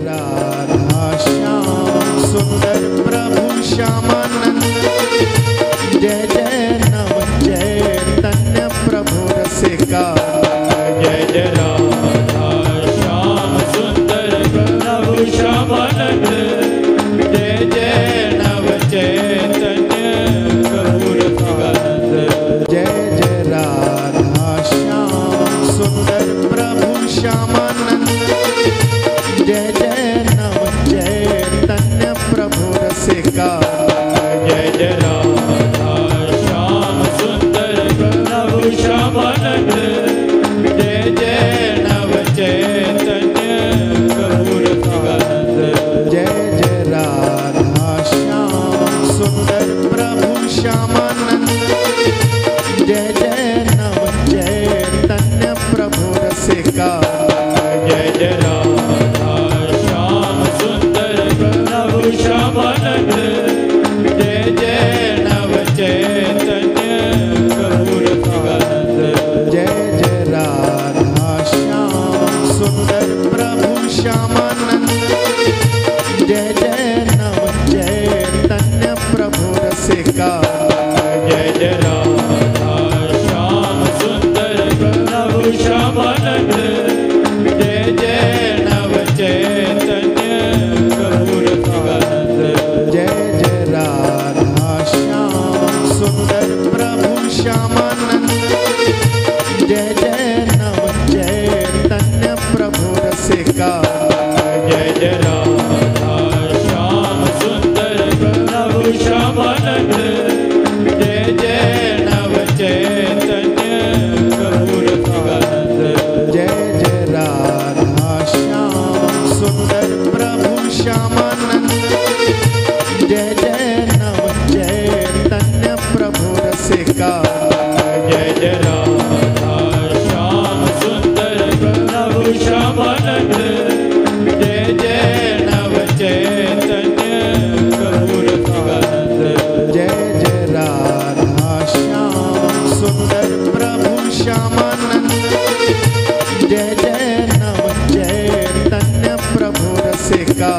राधा श्याम सुंदर प्रभु श्यामानंद। जय जय नव चैतन्य प्रभु रसिका। जय जय राधा श्याम सुंदर प्रभु श्यामानंद। जय जय नव चैतन्य प्रभु रसिकानंद। जय जय राधा श्याम सुंदर प्रभु श्यामानंद। जय जय नव चैतन्य प्रभु रसिका। जय जय राधा श्याम सुंदर प्रभु श्यामानंद। जय जय नव चैतन्य प्रभु रसिकानंद। जय जय राधा श्याम सुंदर प्रभु श्यामानंद। जय जय नव चैतन्य प्रभु रसिका। जय जय राधा श्याम सुंदर प्रभु श्यामानंद। जय जय नव चैतन्य प्रभु रसिकानंद। जय जय राधा श्याम सुंदर प्रभु श्यामानंद। जय जय नव चैतन्य प्रभु रसिका। जय जय राधा श्याम सुंदर प्रभु श्यामानंद। जय जय नव चैतन्य प्रभु रसिकानंद। जय जय राधा श्याम सुंदर प्रभु श्यामानंद। जय जय नव चैतन्य प्रभु रसिका। जय जय राधा श्याम सुंदर प्रभु श्यामानंद। जय जय नव चैतन्य प्रभु रसिकानंद। जय जय राधा श्याम सुंदर प्रभु श्यामानंद। जय जय नव चैतन्य प्रभु रसिका। जय जय राधा श्याम सुंदर प्रभु श्यामानंद। जय जय नव चैतन्य प्रभु रसिकानंद। जय जय राधा श्याम सुंदर प्रभु श्यामानंद। जय जय नव चैतन्य प्रभु रसिका।